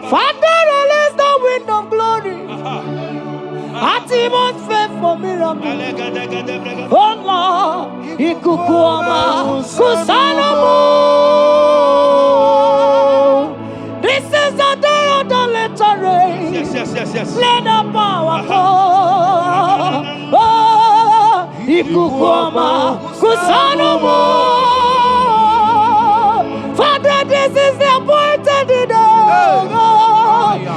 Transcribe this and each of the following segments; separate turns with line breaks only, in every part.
Father, release the wind of glory. At even faith for miracle. Oh Lord, Ikukuama, Kusanomo. This is the day of the letter rain.
Yes.
Let the power fall. Oh, Ikukuama, Kusanomo. Father, this is the appointed day.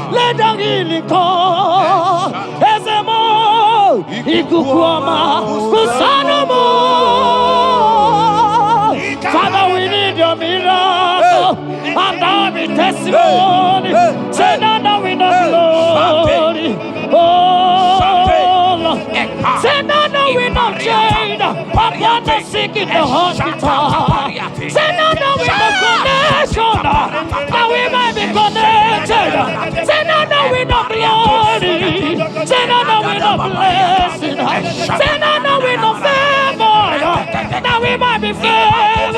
Let the healing come. Ezemo, Ikukuama, Kusanomo. Father, we need your miracle. And now be testimony. Say now we know glory. Oh, Lord. Say now we know change. Upon the sick in the hospital. Say now we know connection. Now we might be connected. Say now we know glory. Say now we know blessing. Say now we know favor. Now we might be favored.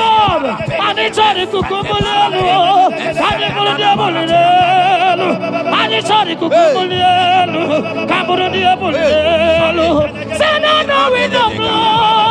And it's only kukumulelu. And it's only diabulelu. And it's only kukumulelu. Kaburu diabulelu. Say now we know glory.